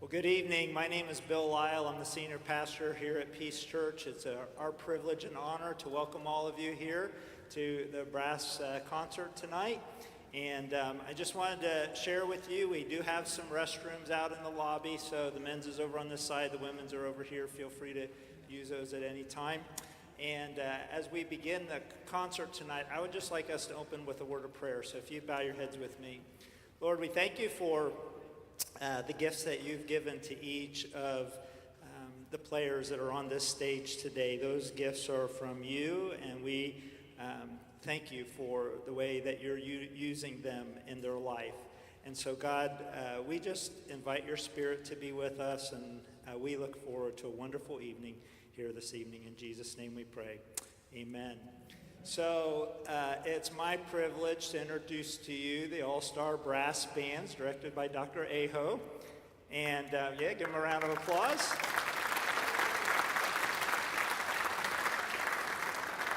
Well, good evening. My name is Bill Lyle. I'm the senior pastor here at Peace Church. It's our privilege and honor to welcome all of you here to the brass concert tonight. And I just wanted to share with you, we do have some restrooms out in the lobby, so the men's is over on this side, the women's are over here. Feel free to use those at any time. And as we begin the concert tonight, I would just like us to open with a word of prayer. So if you bow your heads with me. Lord, we thank you for the gifts that you've given to each of the players that are on this stage today. Those gifts are from you, and we thank you for the way that you're using them in their life. And so, God, we just invite your Spirit to be with us, and we look forward to a wonderful evening here this evening. In Jesus' name we pray. Amen. So it's my privilege to introduce to you the All-Star Brass Bands, directed by Dr. Aho. And give them a round of applause.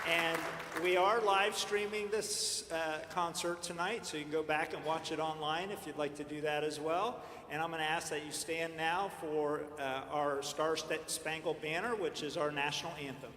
And we are live streaming this concert tonight, so you can go back and watch it online if you'd like to do that as well. And I'm going to ask that you stand now for our Star Spangled Banner, which is our national anthem.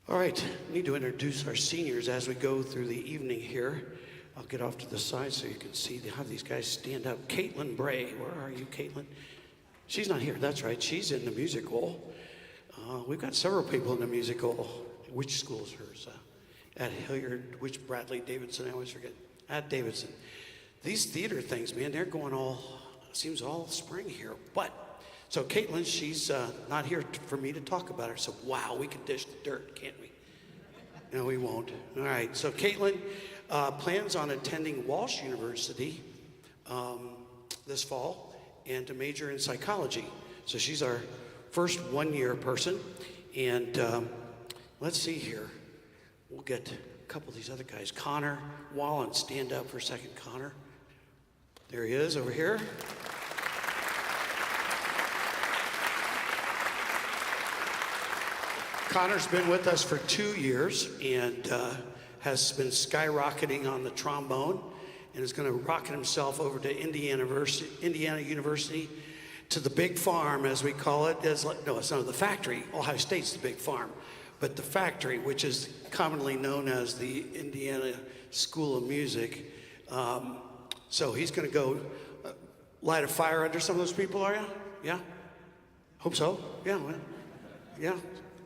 All right, I need to introduce our seniors as we go through the evening here. I'll get off to the side so you can see how these guys stand up. Caitlin Bray, where are you, Caitlin? She's not here, that's right, she's in the musical. We've got several people in the musical. Which school is hers? At Hilliard, which Bradley Davidson, I always forget. At Davidson. These theater things, man, they're going seems all spring here. So Caitlin, she's not here for me to talk about her. So wow, we can dish the dirt, can't we? No, we won't. All right, so Caitlin plans on attending Walsh University this fall and to major in psychology. So she's our first one-year person. And let's see here. We'll get a couple of these other guys. Connor Wallen, stand up for a second, Connor. There he is over here. Connor's been with us for 2 years and has been skyrocketing on the trombone and is going to rocket himself over to Indiana University to the big farm, as we call it. No, it's not the factory. Ohio State's the big farm. But the factory, which is commonly known as the Indiana School of Music. So he's going to go light a fire under some of those people, are you? Yeah? Hope so. Yeah. Well, yeah.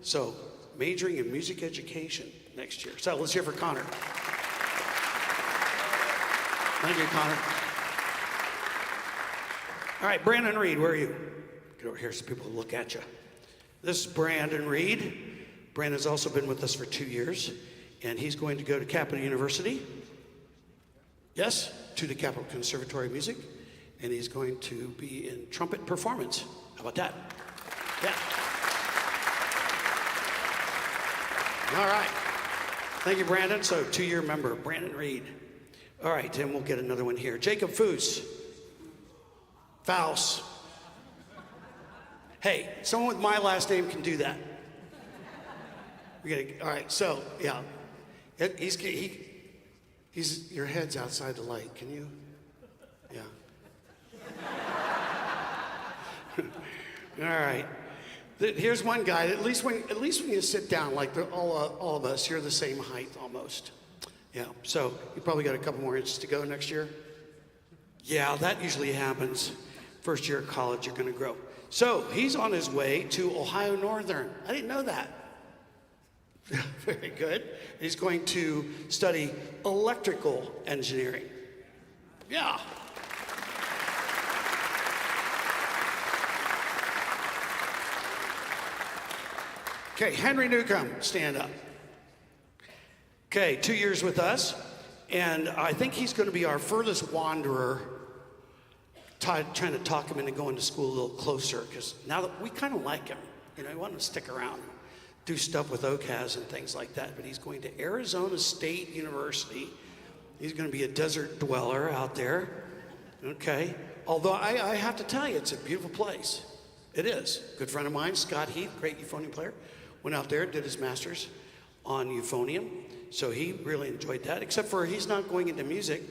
So, majoring in music education next year. So, let's hear for Connor. Thank you, Connor. All right, Brandon Reed, where are you? Get over here so people will look at you. This is Brandon Reed. Brandon's also been with us for 2 years, and he's going to go to Capital University. Yes, to the Capital Conservatory of Music, and he's going to be in trumpet performance. How about that? Yeah. All right. Thank you, Brandon. So, 2-year member, Brandon Reed. All right, and we'll get another one here. Jacob Foos. Faust. Hey, someone with my last name can do that. All right, so, yeah. He's your head's outside the light. Can you? Yeah. All right. Here's one guy. At least when you sit down, like all of us, you're the same height almost. Yeah. So you probably got a couple more inches to go next year. Yeah, that usually happens. First year of college, you're going to grow. So he's on his way to Ohio Northern. I didn't know that. Very good. He's going to study electrical engineering. Yeah. Okay, Henry Newcomb, stand up. Okay, 2 years with us, and I think he's going to be our furthest wanderer, trying to talk him into going to school a little closer, because now that we kind of like him, we want him to stick around, do stuff with OCAS and things like that, but he's going to Arizona State University. He's going to be a desert dweller out there, okay? Although I have to tell you, it's a beautiful place. It is. Good friend of mine, Scott Heath, great euphonium player, went out there, did his master's on euphonium. So he really enjoyed that, except for he's not going into music.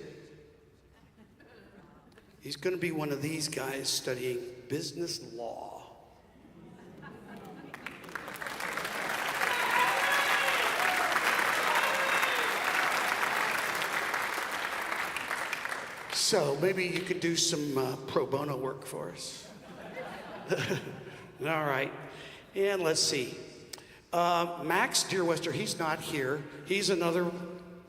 He's going to be one of these guys studying business law. So maybe you could do some pro bono work for us. All right. And let's see. Max Deerwester, he's not here. He's another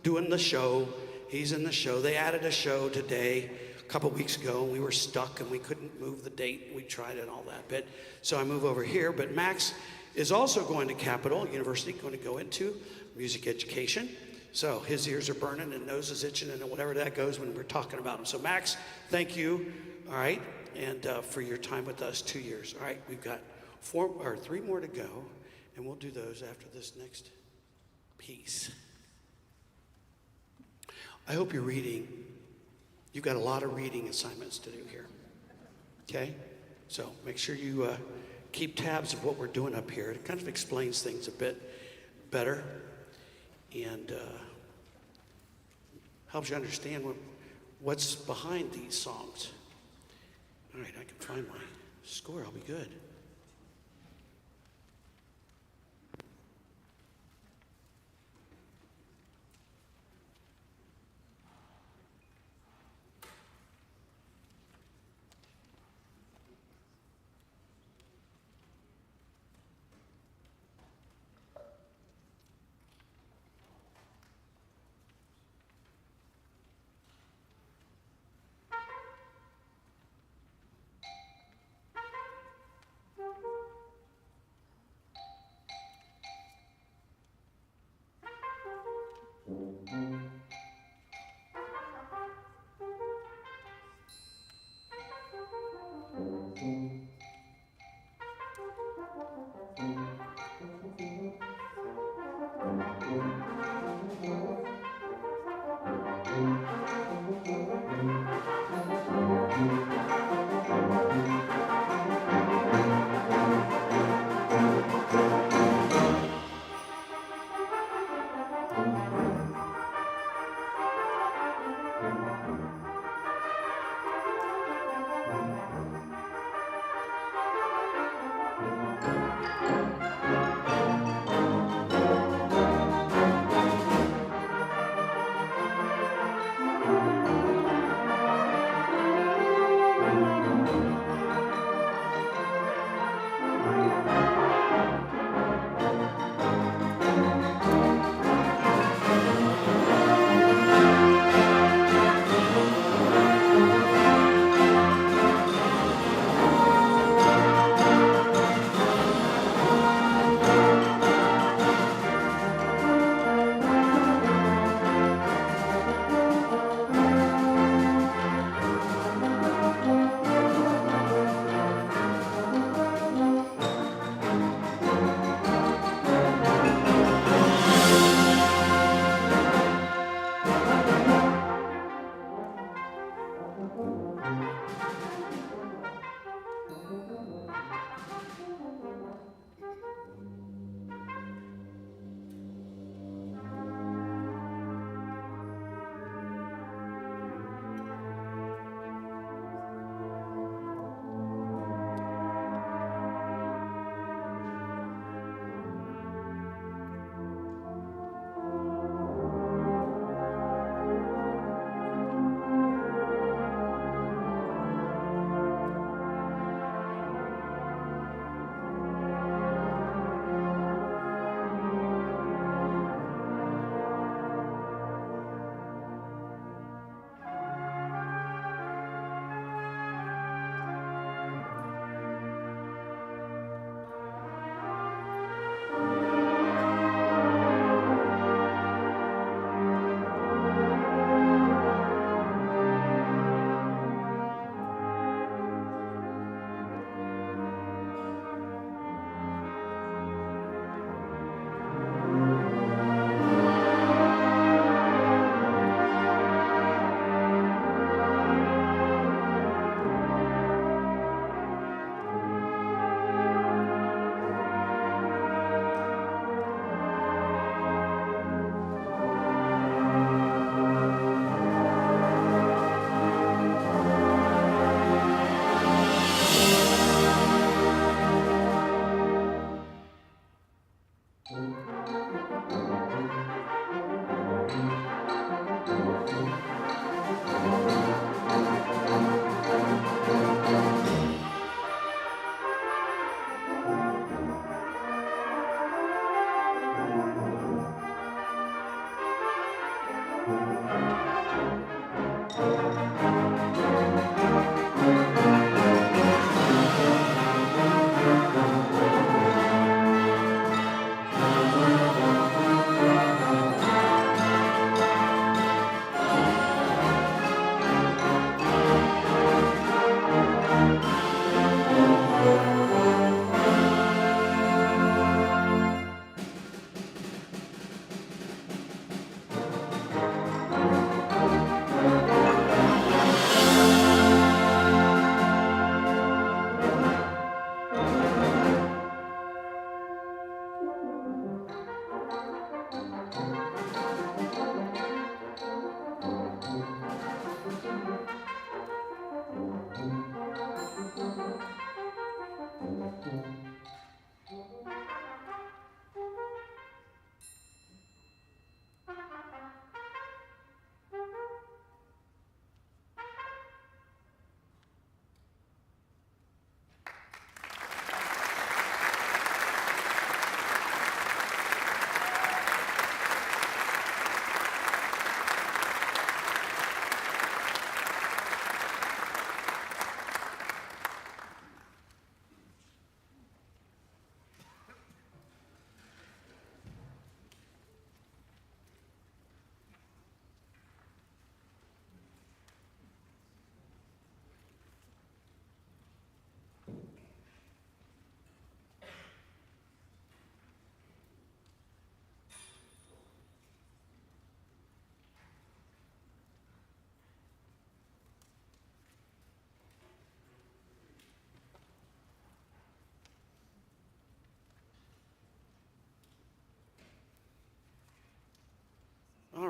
doing the show. He's in the show. They added a show today, a couple weeks ago. We were stuck and we couldn't move the date. We tried it and all that bit. So I move over here. But Max is also going to Capital University, going to go into music education. So his ears are burning and nose is itching and whatever that goes when we're talking about him. So Max, thank you. All right. And for your time with us, 2 years. All right. We've got 3 more to go. And we'll do those after this next piece. I hope you're reading. You've got a lot of reading assignments to do here. Okay? So make sure you keep tabs of what we're doing up here. It kind of explains things a bit better and helps you understand what's behind these songs. All right, I can find my score. I'll be good.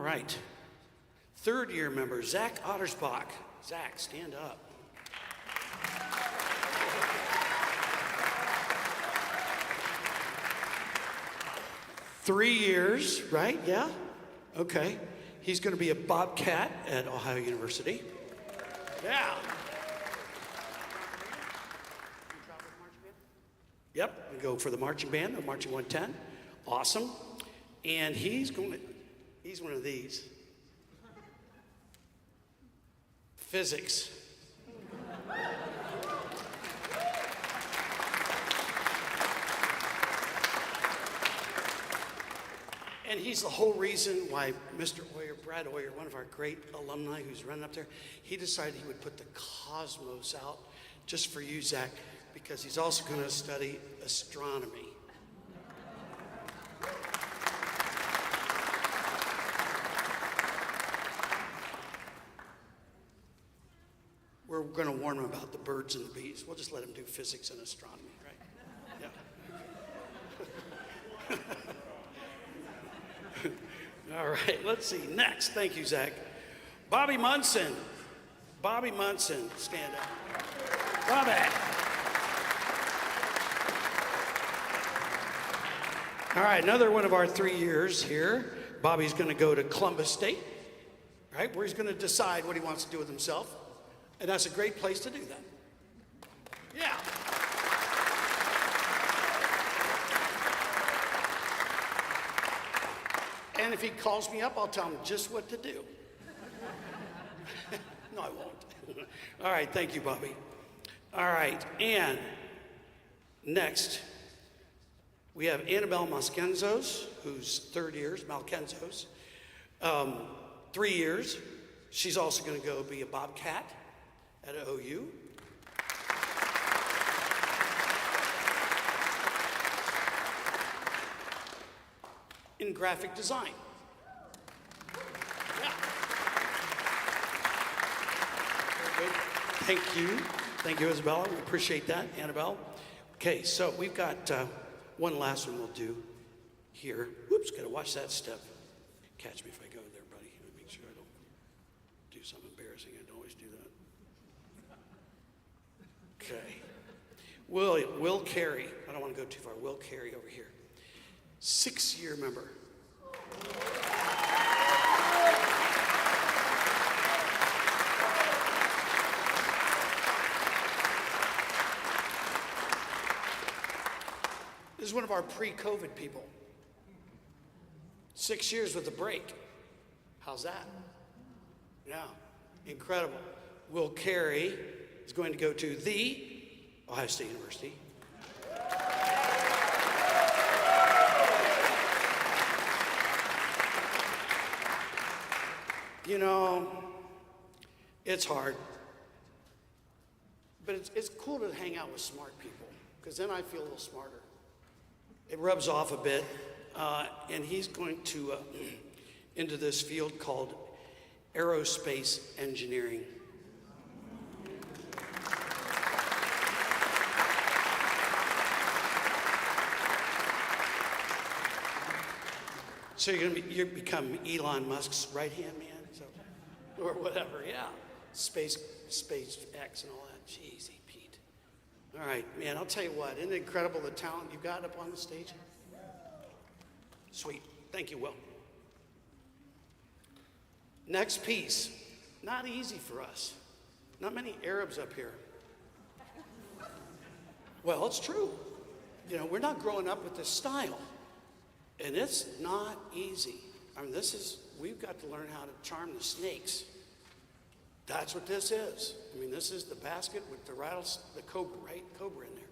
right. Third year member, Zach Ottersbach. Zach, stand up. Three years, right? Yeah? Okay. He's going to be a Bobcat at Ohio University. Yeah. Yep, we go for the marching band, the Marching 110. Awesome. And he's one of these. Physics. And he's the whole reason why Mr. Oyer, Brad Oyer, one of our great alumni who's running up there, he decided he would put the cosmos out just for you, Zach, because he's also going to study astronomy. We're going to warn him about the birds and the bees. We'll just let him do physics and astronomy, right? Yeah. All right, let's see. Next, thank you, Zach. Bobby Munson. Bobby Munson, stand up. Bobby. All right, another one of our 3 years here. Bobby's going to go to Columbus State, right, where he's going to decide what he wants to do with himself. And that's a great place to do that. Yeah. And if he calls me up, I'll tell him just what to do. No, I won't. All right, thank you, Bobby. All right, and next, we have Annabelle Malkenzos, who's third years, Malkenzos. 3 years. She's also going to go be a Bobcat at OU. In graphic design. Yeah. Very good. Thank you. Thank you, Isabella. We appreciate that, Annabelle. Okay, so we've got one last one we'll do here. Whoops, gotta watch that step. Catch me if I go there, buddy. Make sure I don't do something embarrassing. I don't always do that. Okay. Will Carey. I don't want to go too far. Will Carey over here. 6-year member. This is one of our pre-COVID people. 6 years with a break. How's that? Yeah, incredible. Will Carey is going to go to the Ohio State University. You know, it's hard, but it's cool to hang out with smart people, because then I feel a little smarter. It rubs off a bit, and he's going to into this field called aerospace engineering. So you become Elon Musk's right-hand man, so, or whatever, yeah. Space X and all that. Jeez, Pete. All right, man, I'll tell you what, isn't it incredible the talent you've got up on the stage? Sweet. Thank you, Will. Next piece. Not easy for us. Not many Arabs up here. Well, it's true. You know, we're not growing up with this style. And it's not easy. I mean, we've got to learn how to charm the snakes. That's what this is. I mean, this is the basket with the cobra, right? Cobra in there.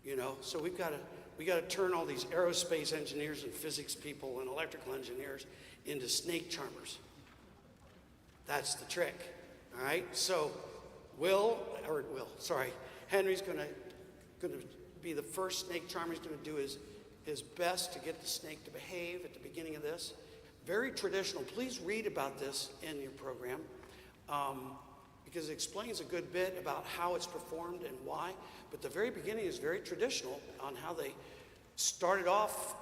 You know, so we got to turn all these aerospace engineers and physics people and electrical engineers into snake charmers. That's the trick. All right? So Henry's going to be the first snake charmer. He's going to do his best to get the snake to behave at the beginning of this. Very traditional. Please read about this in your program, because it explains a good bit about how it's performed and why. But the very beginning is very traditional on how they started off,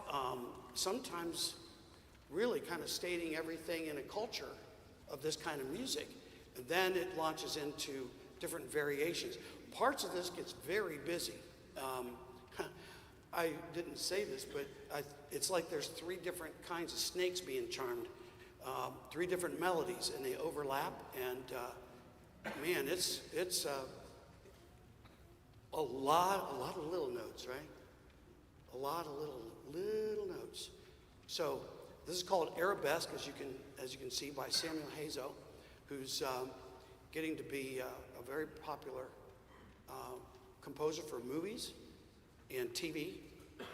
sometimes really kind of stating everything in a culture of this kind of music. And then it launches into different variations. Parts of this gets very busy. I didn't say this, but it's like there's 3 different kinds of snakes being charmed, 3 different melodies, and they overlap. And man, it's a lot of little notes, right? A lot of little notes. So this is called Arabesque, as you can see, by Samuel Hazo, who's getting to be a very popular composer for movies and TV,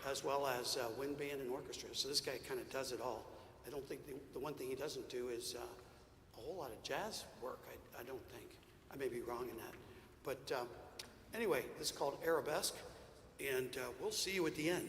as well as wind band and orchestra. So this guy kind of does it all. I don't think the one thing he doesn't do is a whole lot of jazz work. I don't think. I may be wrong in that. But anyway, this is called Arabesque, and we'll see you at the end.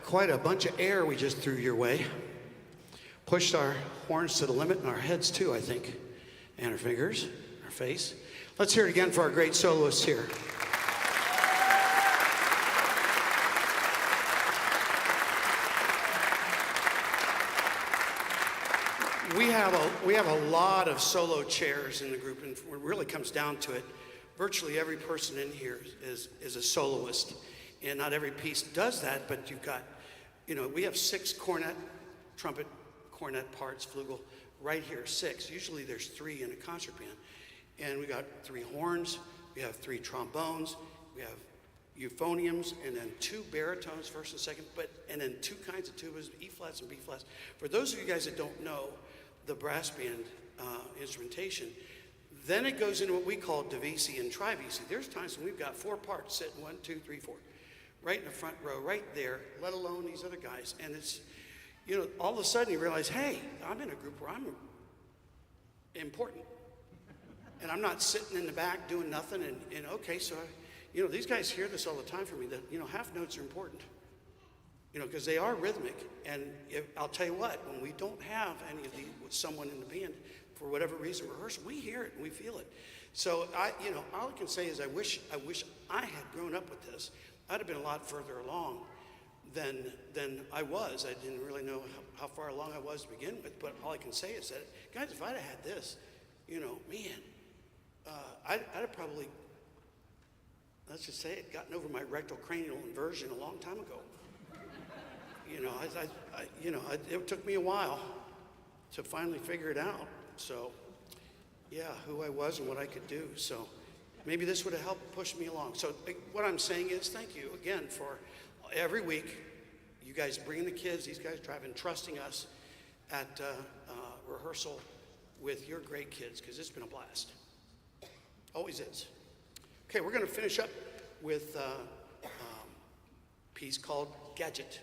Quite a bunch of air we just threw your way. Pushed our horns to the limit and our heads too, I think, and our fingers, our face. Let's hear it again for our great soloists here. We have a lot of solo chairs in the group, and when it really comes down to it, virtually every person in here is a soloist, and not every piece does that, but you've got, we have 6 cornet, trumpet, cornet parts, flugel, right here, 6. Usually there's 3 in a concert band, and we got 3 horns, we have 3 trombones, we have euphoniums, and then 2 baritones, first and second, and then 2 kinds of tubas, E flats and B flats. For those of you guys that don't know the brass band instrumentation, then it goes into what we call divisi and trivisi. There's times when we've got 4 parts sitting 1, 2, 3, 4, right in the front row, right there, let alone these other guys. And it's, all of a sudden you realize, hey, I'm in a group where I'm important. And I'm not sitting in the back doing nothing. And okay, so, these guys hear this all the time from me, that, half notes are important. Because they are rhythmic. And I'll tell you what, when we don't have any of these with someone in the band, for whatever reason, rehearsal, we hear it and we feel it. So all I can say is I wish I had grown up with this. I'd have been a lot further along than I was. I didn't really know how far along I was to begin with, but all I can say is that, guys, if I'd have had this, I'd have probably, let's just say it, gotten over my rectal cranial inversion a long time ago. It took me a while to finally figure it out. So, yeah, who I was and what I could do. So maybe this would have helped push me along. So what I'm saying is thank you again for every week, you guys bringing the kids, these guys driving, trusting us at rehearsal with your great kids, because it's been a blast. Always is. Okay, we're going to finish up with a piece called Gadget.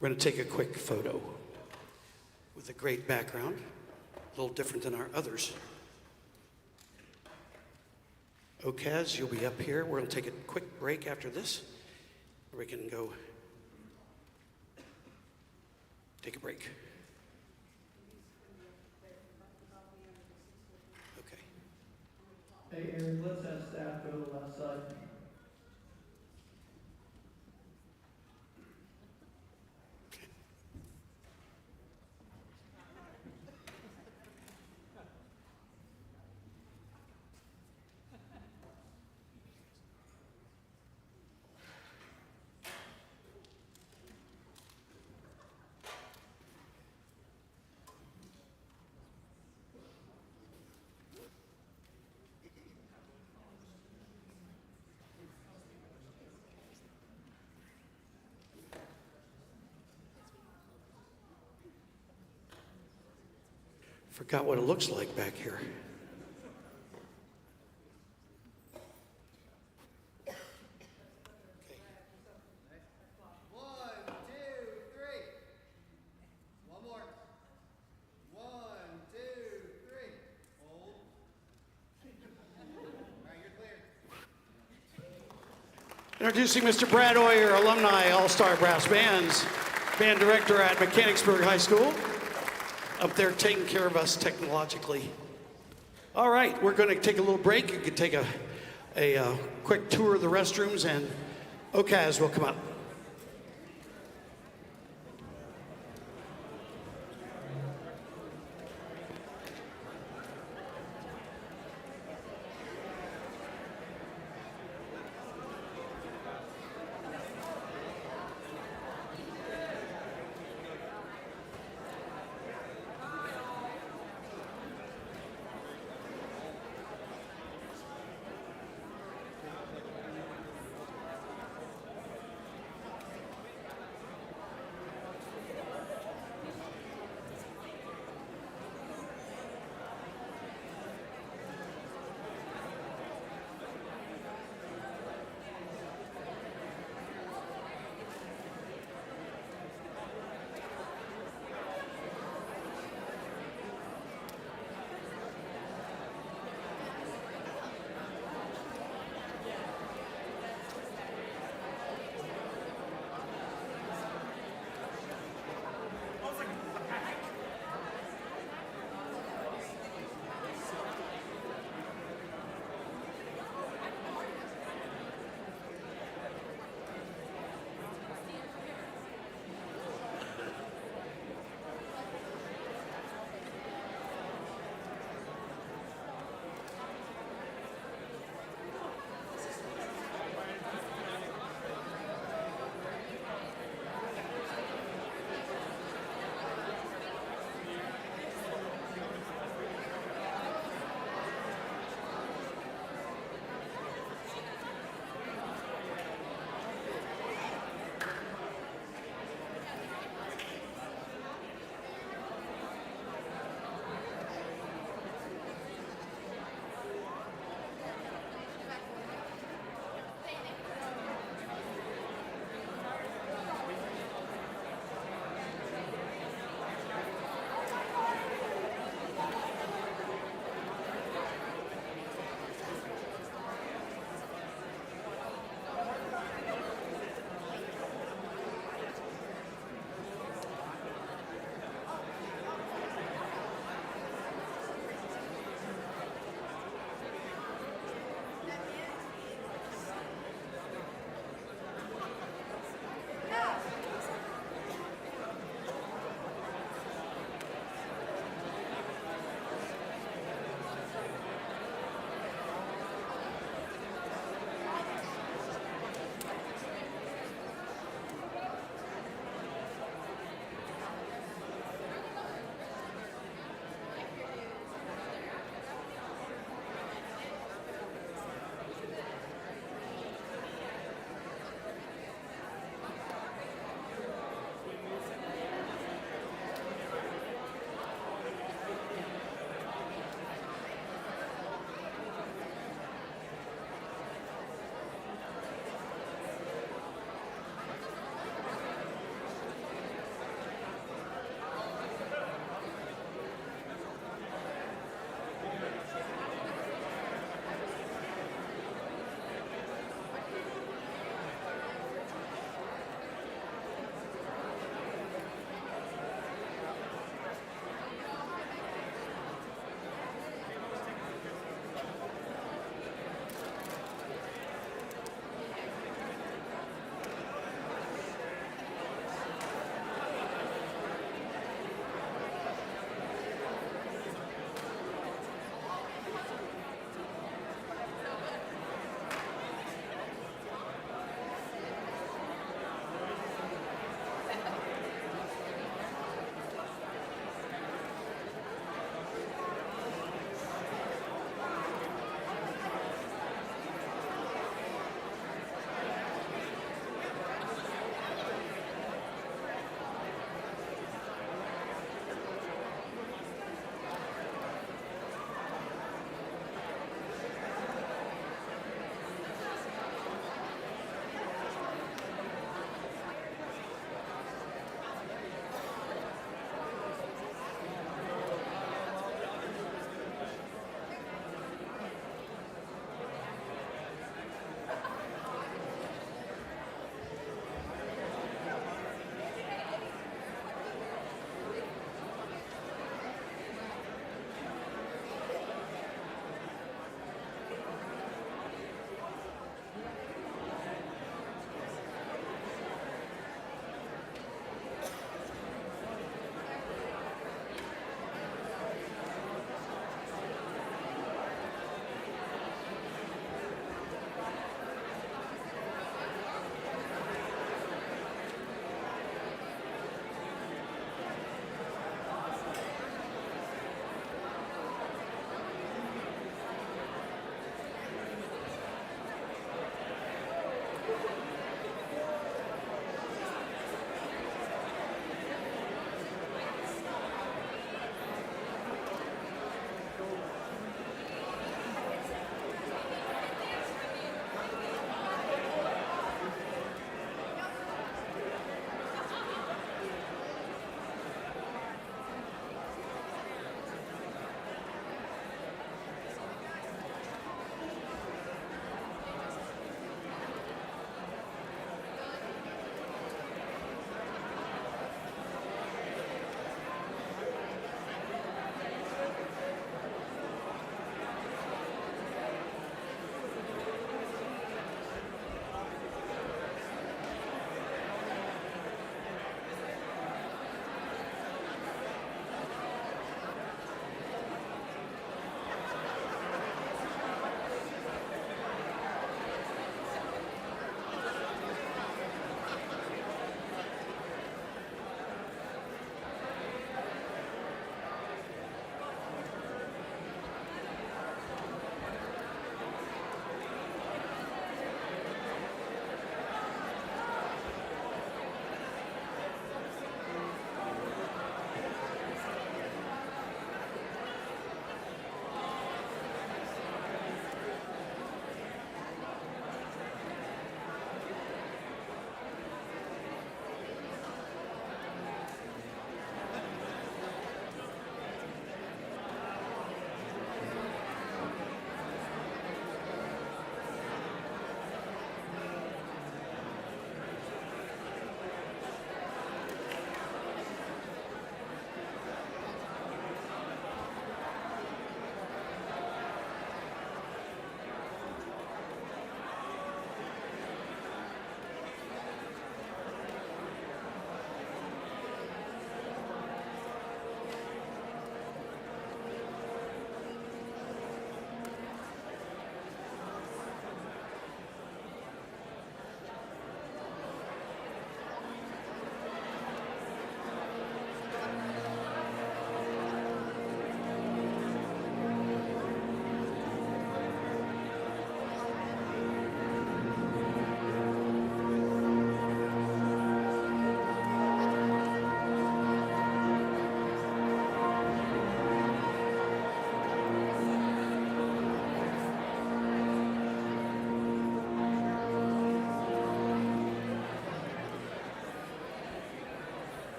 We're going to take a quick photo with a great background, a little different than our others. Okaz, you'll be up here. We're going to take a quick break after this. We can go take a break. Okay. Hey, Aaron, let's have staff go to the left side. Forgot what it looks like back here. Introducing Mr. Brad Oyer, alumni, all-star brass bands, band director at Mechanicsburg High School, up there taking care of us technologically. All right, we're going to take a little break. You can take a quick tour of the restrooms, and Okaz will come up.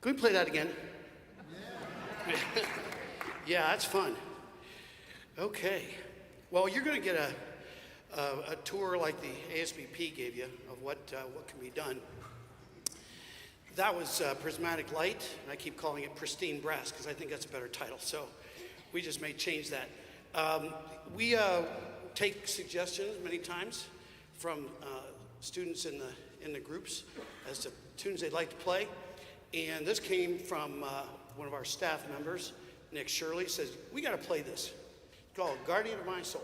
Can we play that again? Yeah, that's fun. Okay. Well, you're going to get a tour like the ASBP gave you of what can be done. That was Prismatic Light, and I keep calling it Pristine Brass because I think that's a better title. So we just may change that. We take suggestions many times from students in the groups as to tunes they'd like to play. And this came from one of our staff members, Nick Shirley, says, we got to play this. It's called Guardian of My Soul.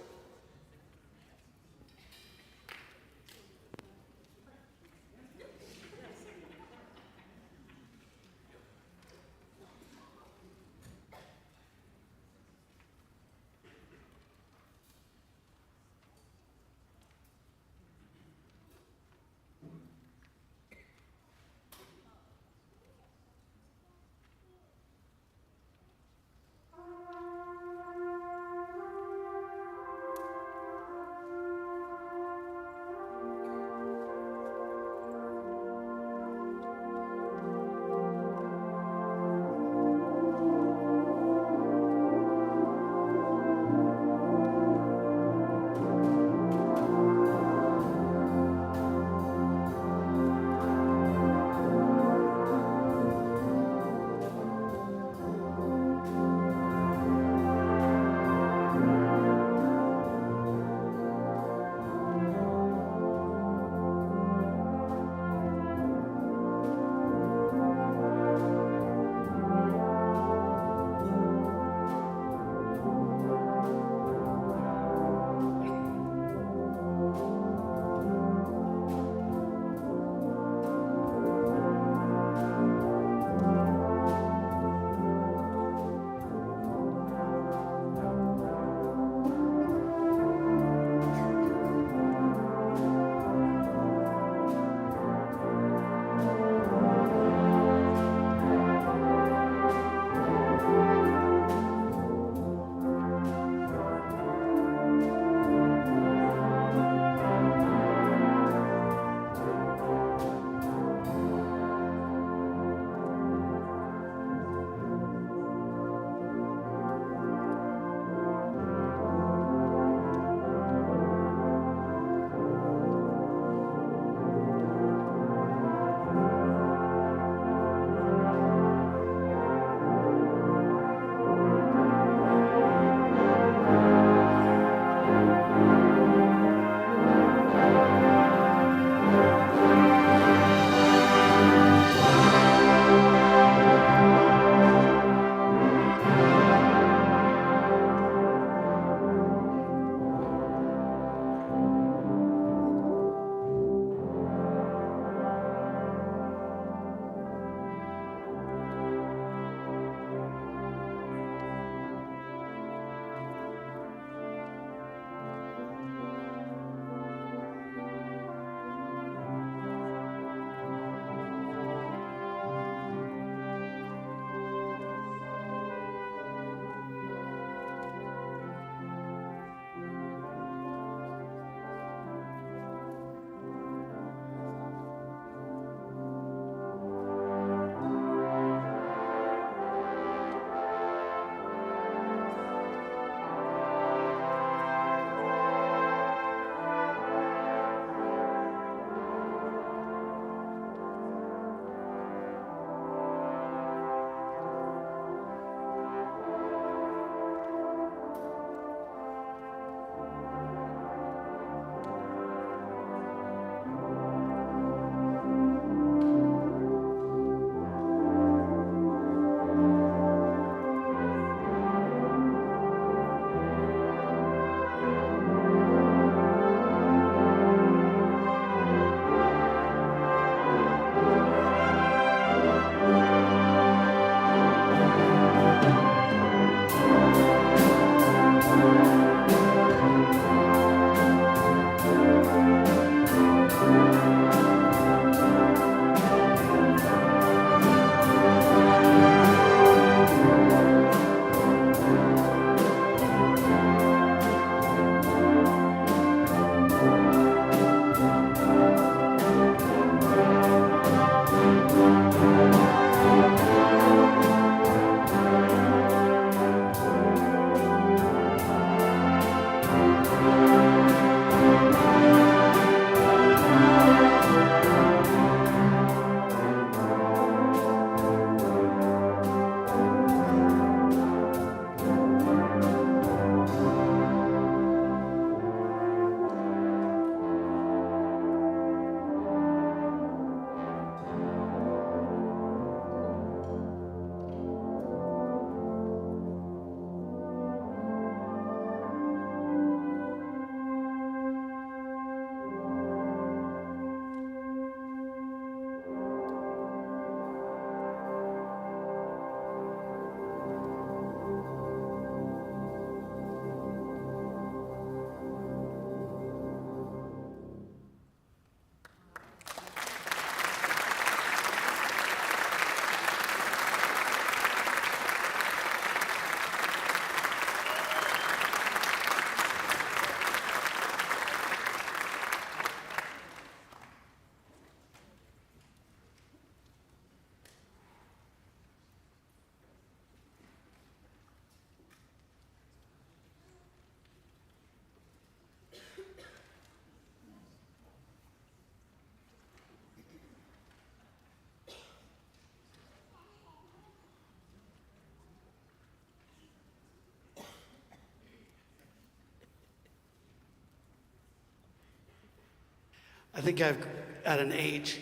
I think I've at an age,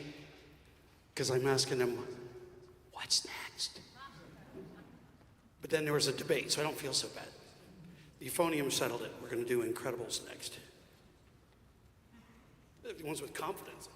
because I'm asking them, what's next? But then there was a debate, so I don't feel so bad. The euphonium settled it. We're going to do Incredibles next. The ones with confidence.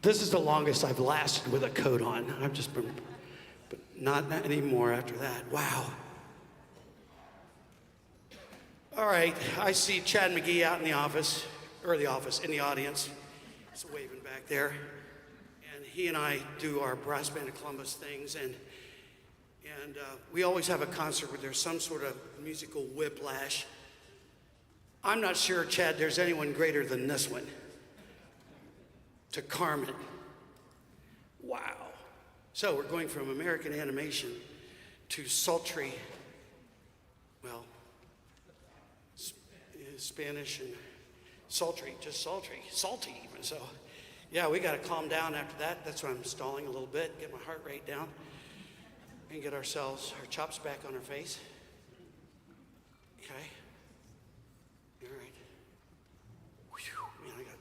This is the longest I've lasted with a coat on. I've just been, but not anymore after that. Wow. All right, I see Chad McGee out in the office, in the audience. He's waving back there. And he and I do our Brass Band of Columbus things, and we always have a concert where there's some sort of musical whiplash. I'm not sure, Chad, there's anyone greater than this one. To Carmen. Wow. So we're going from American animation to sultry, well, Spanish and sultry, just sultry, salty even. So, yeah, we got to calm down after that. That's why I'm stalling a little bit, get my heart rate down, and get our chops back on our face. Okay. All right. Whew, man, I got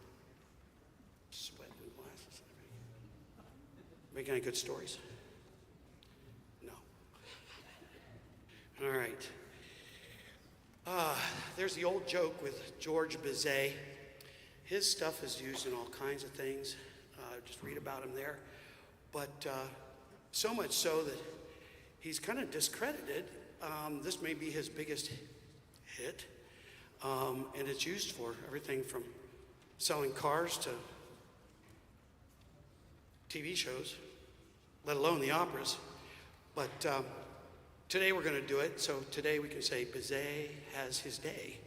sweat and glasses and everything. Make any good stories? No. All right. There's the old joke with George Bizet. His stuff is used in all kinds of things. Just read about him there. But so much so that he's kind of discredited. This may be his biggest hit. And it's used for everything from selling cars to TV shows, let alone the operas. But today we're going to do it. So today we can say Bizet has his day.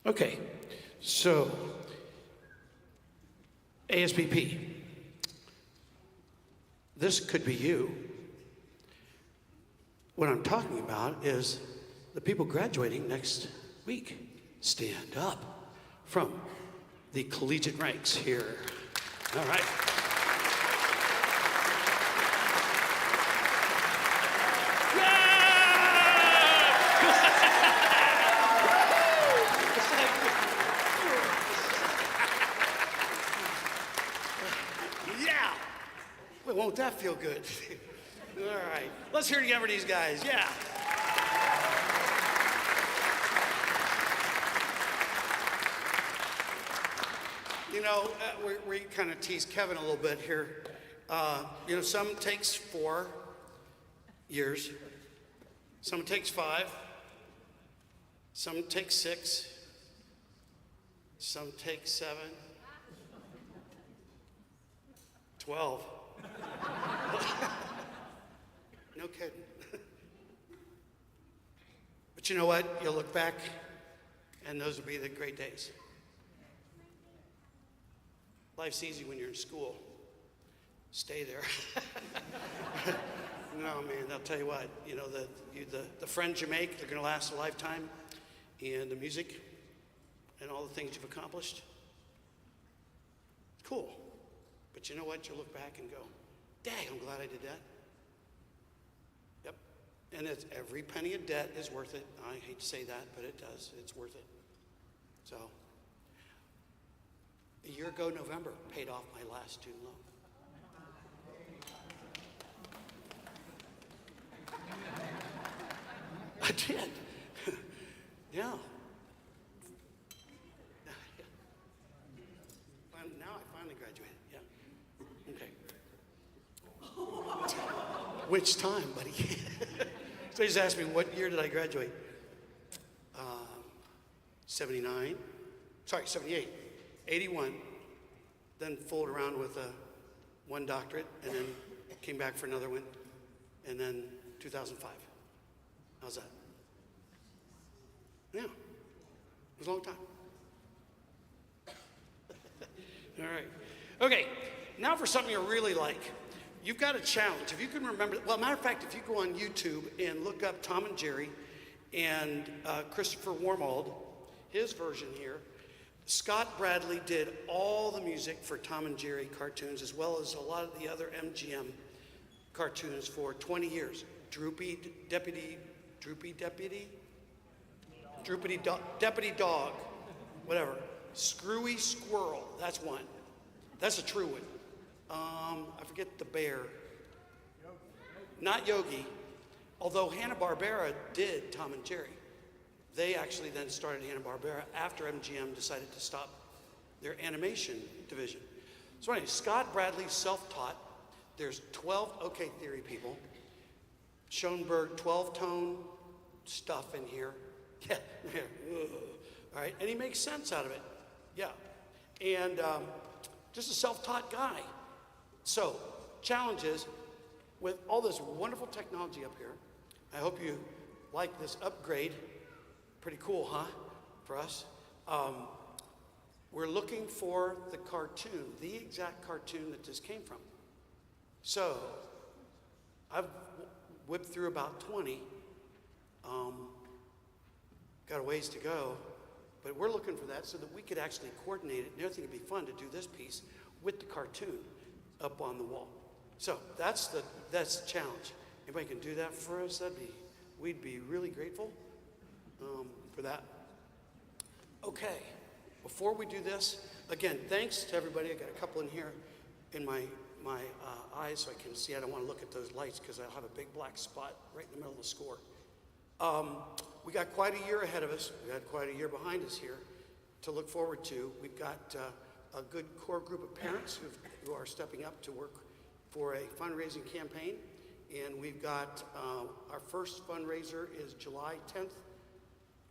Okay, so ASBP, this could be you. What I'm talking about is the people graduating next week. Stand up from the collegiate ranks here. All right. Yeah. Well, won't that feel good? All right. Let's hear it again for these guys. Yeah. You know, we kind of tease Kevin a little bit here. You know, some takes 4 years, some takes 5, some takes 6, some take 7, 12. No kidding. But you know what? You'll look back, and those will be the great days. Life's easy when you're in school. Stay there. No, man, I'll tell you what. You know, the friends you make, they're going to last a lifetime. And the music and all the things you've accomplished, it's cool. But you know what? You'll look back and go, dang, I'm glad I did that. Yep. And it's every penny of debt is worth it. I hate to say that, but it does. It's worth it. So, a year ago, November, paid off my last student loan. I did. Yeah. Now I finally graduated. Yeah. Okay. Which time, buddy? So he just asked me, what year did I graduate? 79. Sorry, 78. 81. Then fooled around with one doctorate, and then came back for another one, and then 2005. How's that? Yeah. It was a long time. All right. Okay, now for something you really like. You've got a challenge. If you can remember, well, matter of fact, if you go on YouTube and look up Tom and Jerry and Christopher Wormald, his version here, Scott Bradley did all the music for Tom and Jerry cartoons, as well as a lot of the other MGM cartoons for 20 years. Droopy Deputy Dog, whatever. Screwy Squirrel, that's one. That's a true one. I forget the bear. Not Yogi, although Hanna-Barbera did Tom and Jerry. They actually then started Hanna-Barbera after MGM decided to stop their animation division. So anyway, Scott Bradley's self-taught. There's 12 OK Theory people. Schoenberg 12-tone stuff in here. Yeah, all right, and he makes sense out of it. Yeah, and just a self-taught guy. So, challenges with all this wonderful technology up here. I hope you like this upgrade. Pretty cool, huh, for us? We're looking for the cartoon, the exact cartoon that this came from. So, I've whipped through about 20. Got a ways to go, but we're looking for that so that we could actually coordinate it. And I think it'd be fun to do this piece with the cartoon up on the wall. So that's the challenge. Anybody can do that for us? We'd be really grateful for that. Okay, before we do this, again, thanks to everybody. I got a couple in here in my eyes so I can see. I don't want to look at those lights because I'll have a big black spot right in the middle of the score. We got quite a year ahead of us. We got quite a year behind us here to look forward to. We've got a good core group of parents who are stepping up to work for a fundraising campaign. And we've got our first fundraiser is July 10th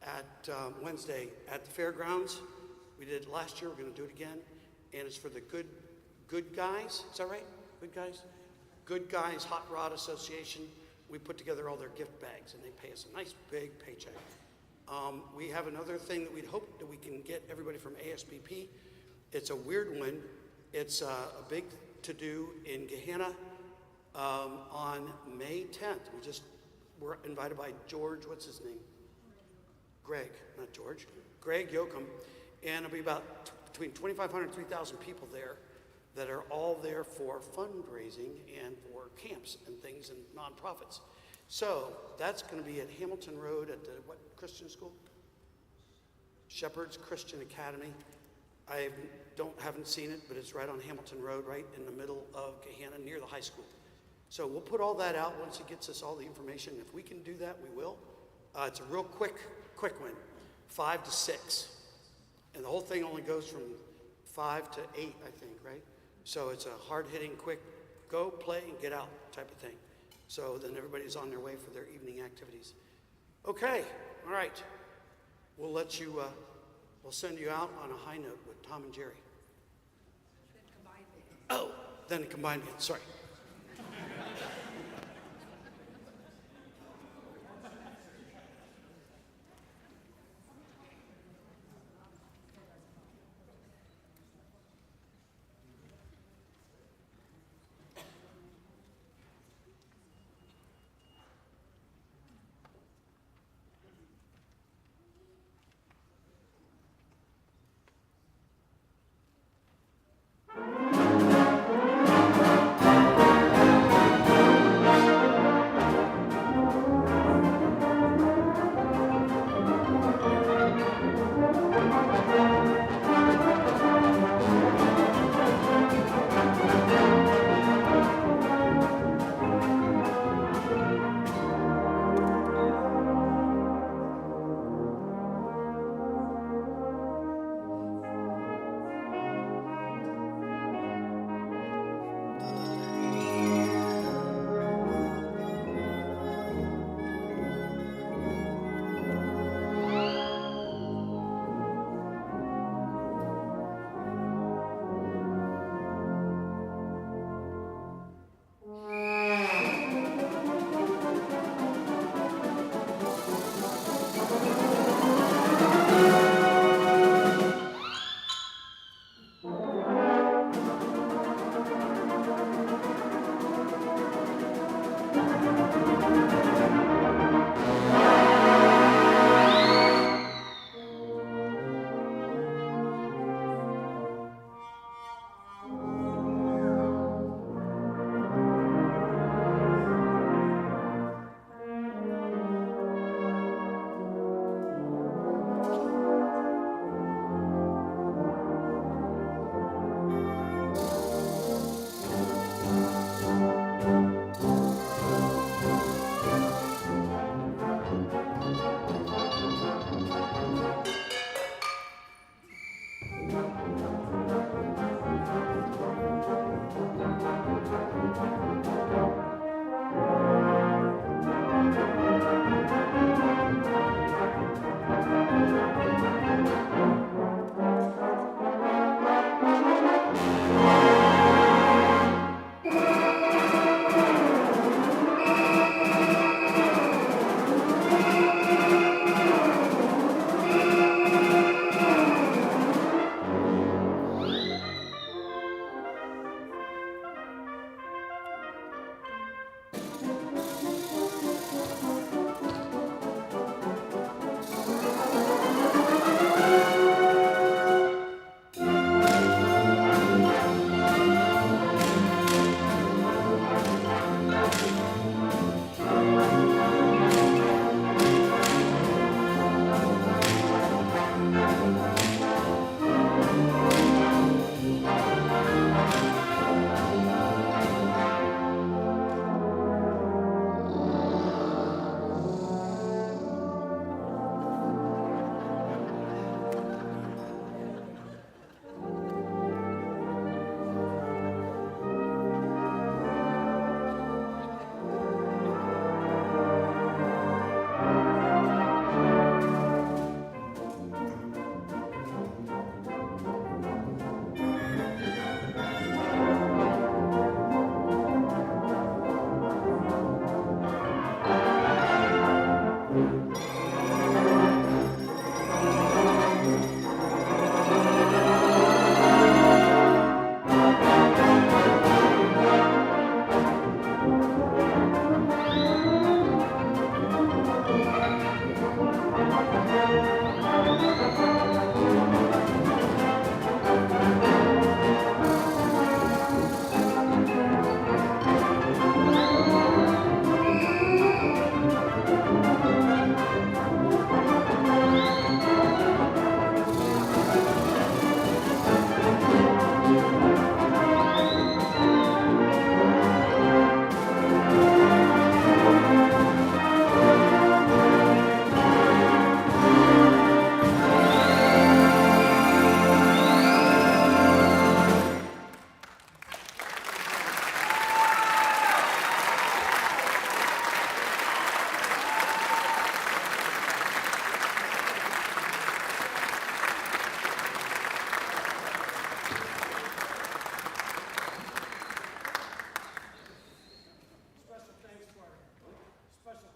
at Wednesday at the fairgrounds. We did it last year. We're going to do it again. And it's for the Good Guys. Is that right? Good Guys? Good Guys Hot Rod Association. We put together all their gift bags, and they pay us a nice big paycheck. We have another thing that we'd hope that we can get everybody from ASBP. It's a weird one. It's a big to-do in Gehenna on May 10th. We're invited by George, what's his name? Greg, not George. Greg Yoakum. And it'll be about between 2,500 and 3,000 people there that are all there for fundraising and for camps and things and nonprofits. So that's going to be at Hamilton Road at the what Christian school? Shepherd's Christian Academy. I haven't seen it, but it's right on Hamilton Road, right in the middle of Gehenna, near the high school. So we'll put all that out once he gets us all the information. If we can do that, we will. It's a real quick one, 5 to 6. And the whole thing only goes from 5 to 8, I think, right? So it's a hard-hitting, quick, go, play, and get out type of thing. So then everybody's on their way for their evening activities. Okay, all right. We'll let you, we'll send you out on a high note with Tom and Jerry. Oh, then a combined band, sorry.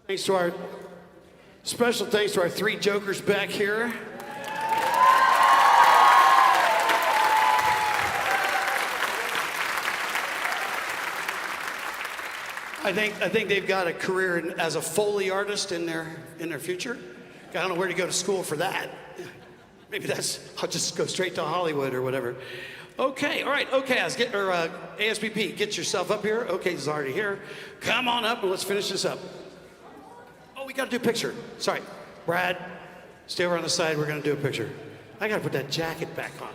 Thanks to our special thanks to our three jokers back here. I think they've got a career as a Foley artist in their future. I don't know where to go to school for that. Maybe I'll just go straight to Hollywood or whatever. Okay, all right, okay, ASPP, get yourself up here. Okay, he's already here. Come on up and let's finish this up. Oh, we gotta do a picture. Sorry, Brad, stay over on the side, we're gonna do a picture. I gotta put that jacket back on.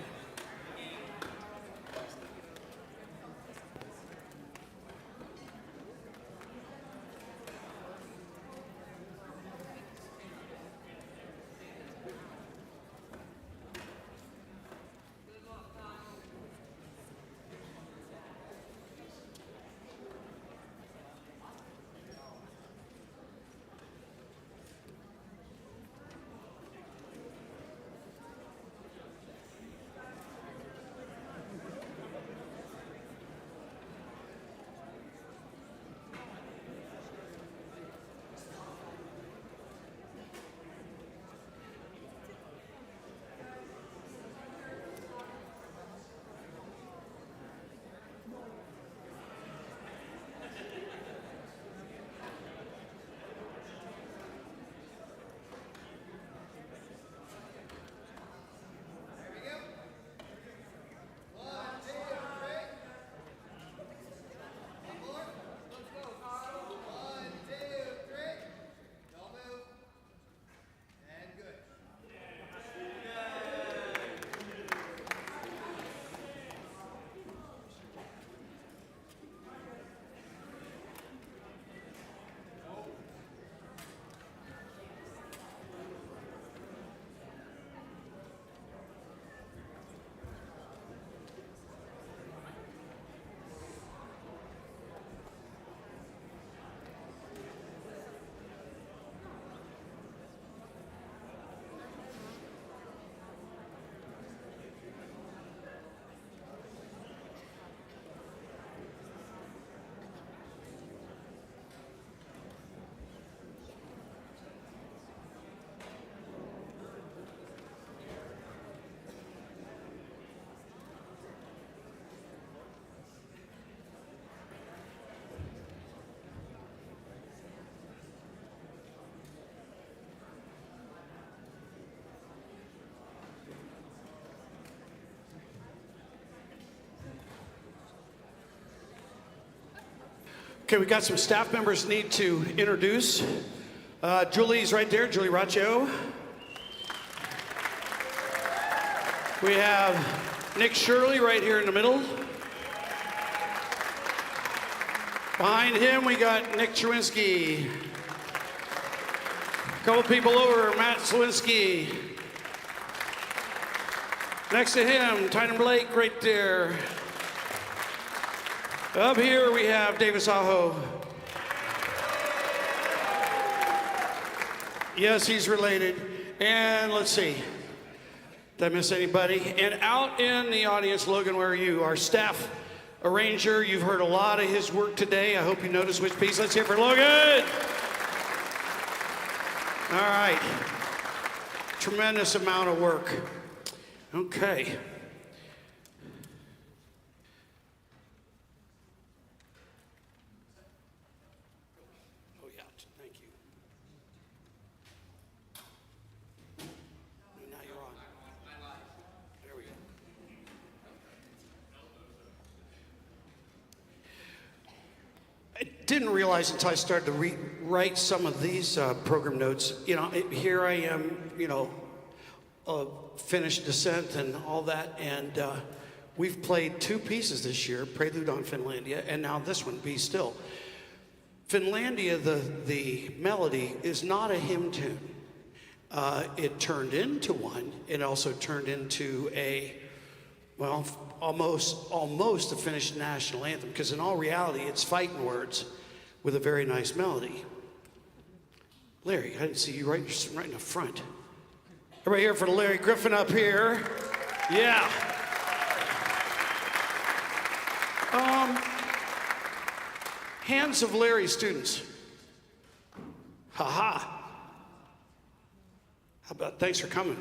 Okay, we got some staff members need to introduce. Julie's right there, Julie Raccio. We have Nick Shirley right here in the middle. Behind him, we got Nick Chewinski. A couple people over, Matt Slewinski. Next to him, Tynan Blake right there. Up here we have Davis Aho. Yes, he's related. And let's see, did I miss anybody? And out in the audience, Logan, where are you? Our staff arranger. You've heard a lot of his work today. I hope you noticed which piece. Let's hear for Logan. All right. Tremendous amount of work. Okay. Didn't realize until I started to rewrite some of these program notes. You know, here I am, you know, finished Descent and all that, and we've played two pieces this year, Prelude on Finlandia, and now this one, Be Still. Finlandia, the melody, is not a hymn tune. It turned into one. It also turned into a, well, almost a Finnish national anthem, because in all reality, it's fighting words with a very nice melody. Larry, I didn't see you right in the front. Everybody here for Larry Griffin up here. Yeah. Hands of Larry students. Ha-ha. How about, thanks for coming.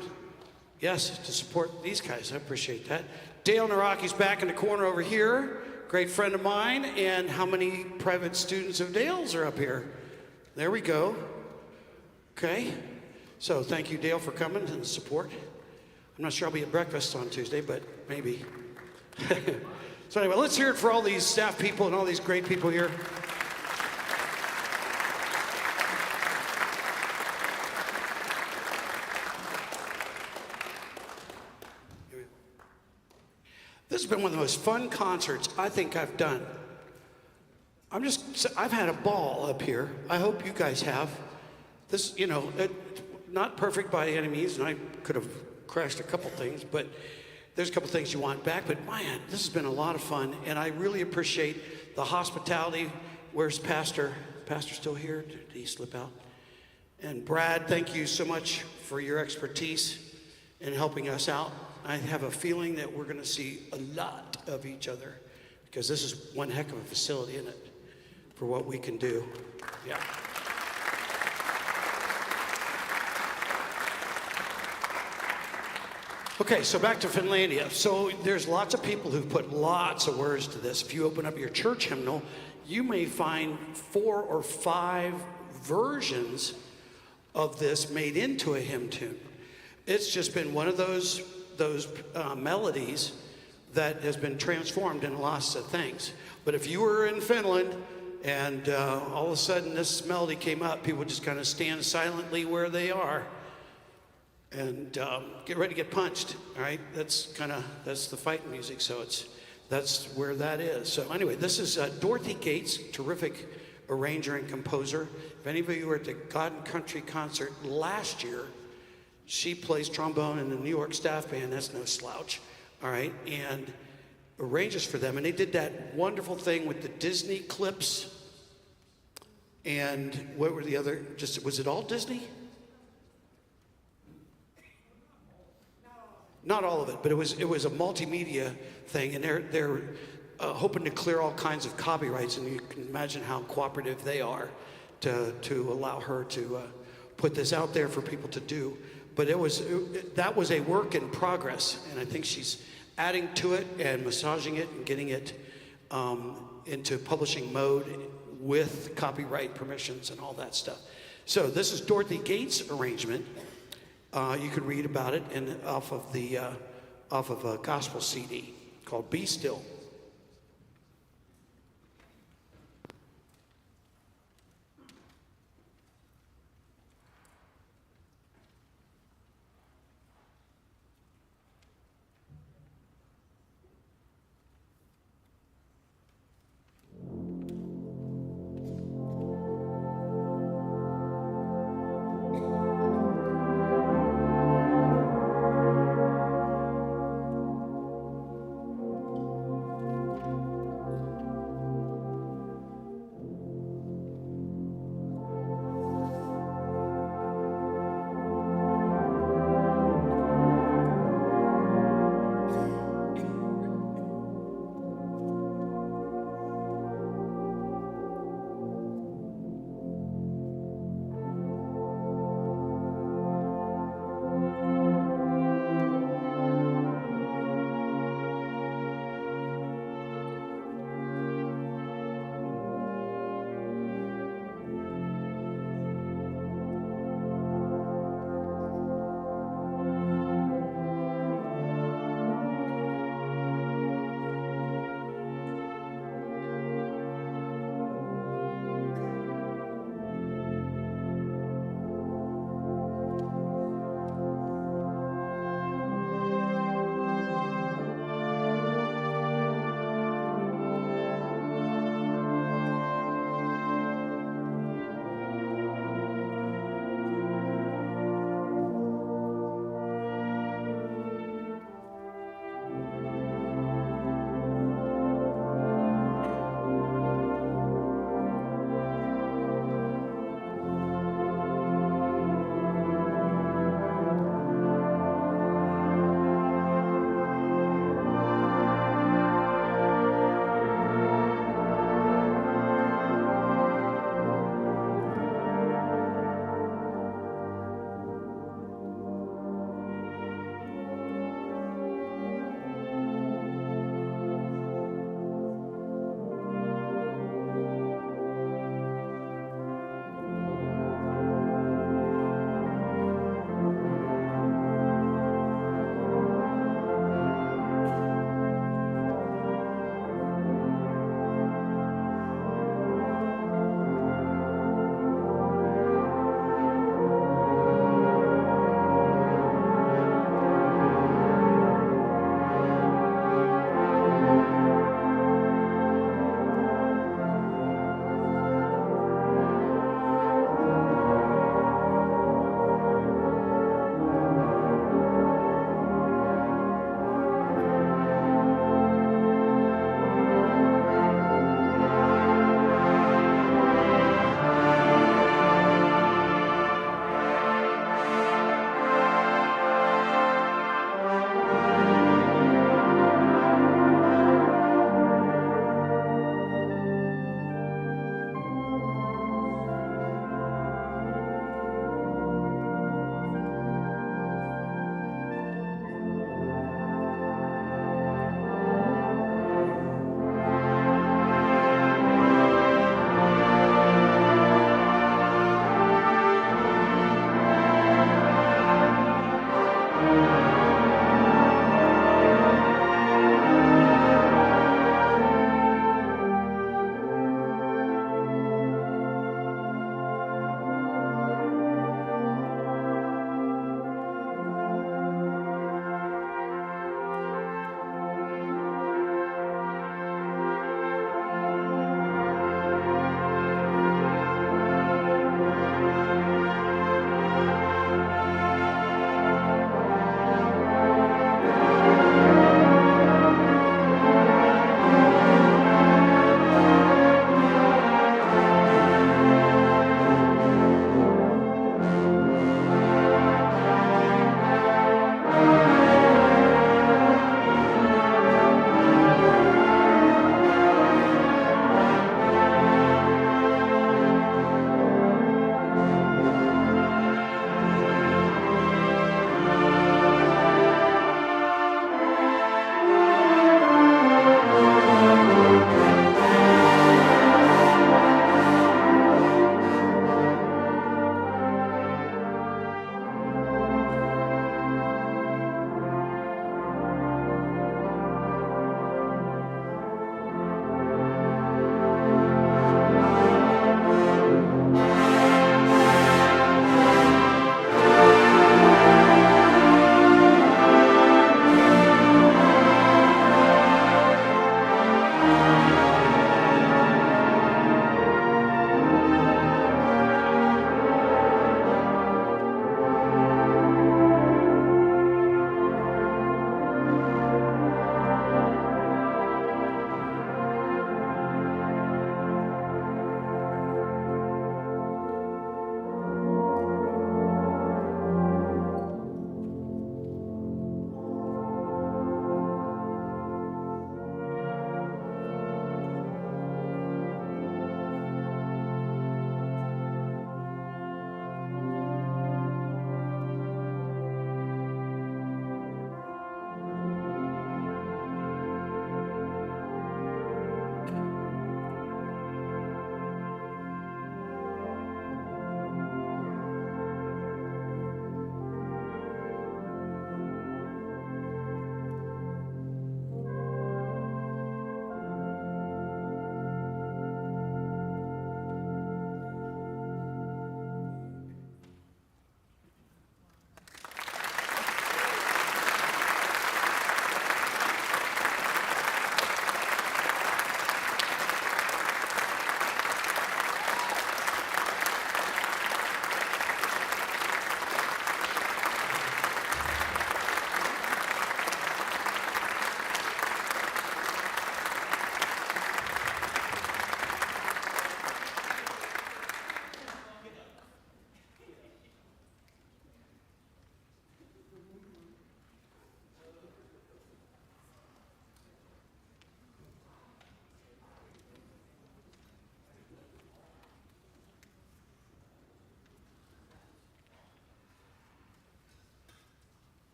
Yes, to support these guys, I appreciate that. Dale Naraki's back in the corner over here. Great friend of mine. And how many private students of Dale's are up here? There we go. Okay. So thank you, Dale, for coming and support. I'm not sure I'll be at breakfast on Tuesday, but maybe. So anyway, let's hear it for all these staff people and all these great people here. This has been one of the most fun concerts I think I've done. I've had a ball up here. I hope you guys have. This, not perfect by any means, and I could have crashed a couple things, but there's a couple things you want back. But man, this has been a lot of fun, and I really appreciate the hospitality. Where's Pastor? Pastor still here? Did he slip out? And Brad, thank you so much for your expertise in helping us out. I have a feeling that we're going to see a lot of each other because this is one heck of a facility, isn't it, for what we can do. Yeah. Okay, so back to Finlandia. So there's lots of people who've put lots of words to this. If you open up your church hymnal, you may find 4 or 5 versions of this made into a hymn tune. It's just been one of those melodies that has been transformed into lots of things. But if you were in Finland and all of a sudden this melody came up, people just kind of stand silently where they are and get ready to get punched. All right, that's the fight music. So that's where that is. So anyway, this is Dorothy Gates, terrific arranger and composer. If any of you were at the God and Country concert last year, she plays trombone in the New York staff band. That's no slouch, all right, and arranges for them. And they did that wonderful thing with the Disney clips. And what were the other? Was it all Disney? Not all of it, but it was a multimedia thing, and they're hoping to clear all kinds of copyrights. And you can imagine how cooperative they are to allow her to put this out there for people to do. But that was a work in progress, and I think she's adding to it and massaging it and getting it into publishing mode with copyright permissions and all that stuff. So this is Dorothy Gates' arrangement. You can read about it off of a gospel CD called "Be Still."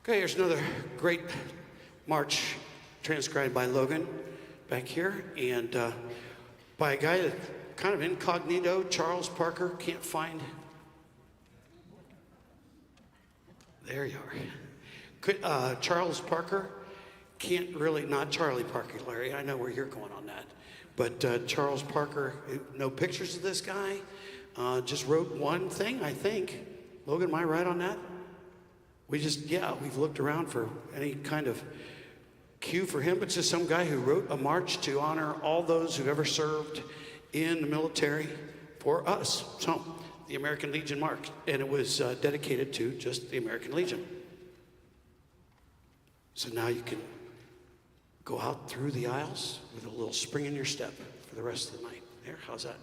Okay, here's another great march transcribed by Logan back here, and by a guy that kind of incognito, Charles Parker, can't find. There you are. Charles Parker can't really, not Charlie Parker, Larry, I know where you're going on that. But Charles Parker, no pictures of this guy, just wrote one thing, I think. Logan, am I right on that? We've looked around for any kind of cue for him, but it's just some guy who wrote a march to honor all those who've ever served in the military for us. So, the American Legion March, and it was dedicated to just the American Legion. So now you can go out through the aisles with a little spring in your step for the rest of the night. There, how's that?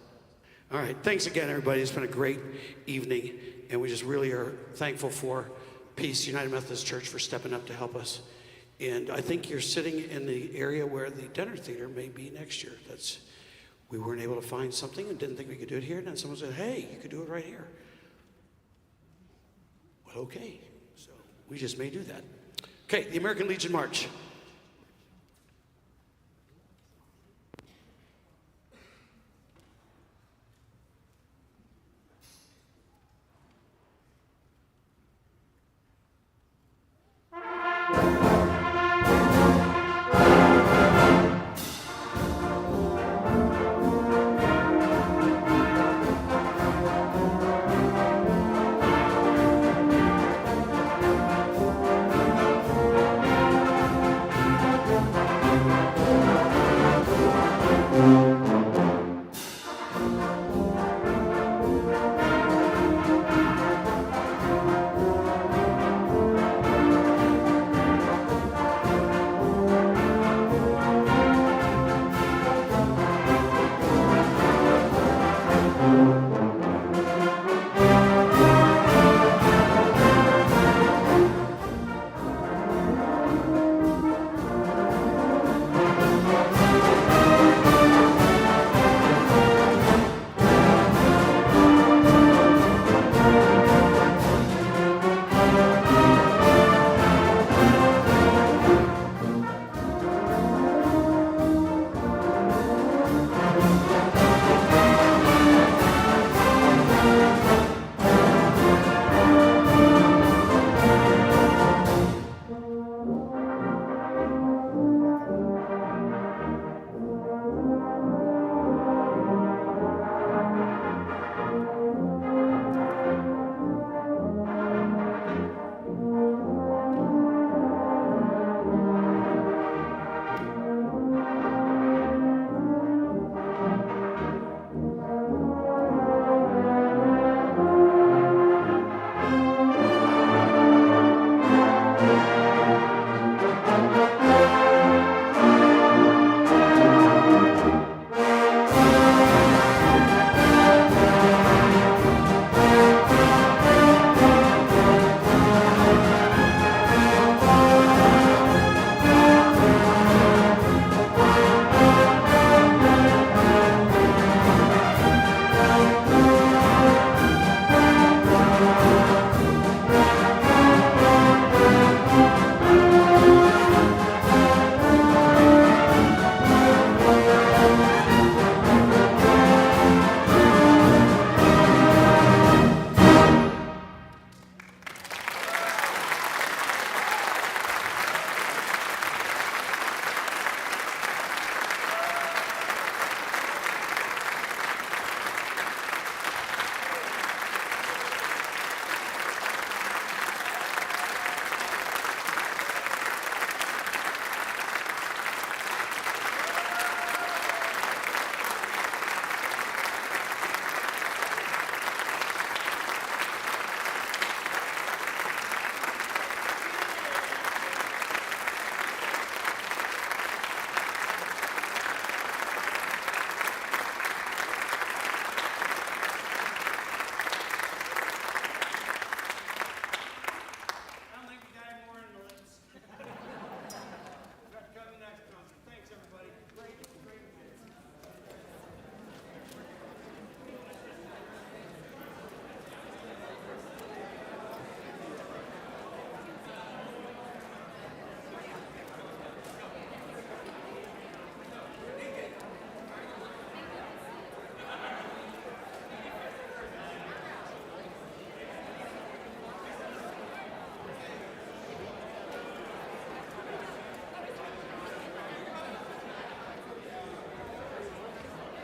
All right, thanks again, everybody. It's been a great evening, and we just really are thankful for Peace United Methodist Church for stepping up to help us. And I think you're sitting in the area where the dinner theater may be next year. We weren't able to find something and didn't think we could do it here. And then someone said, hey, you could do it right here. Well, okay. So we just may do that. Okay, the American Legion March.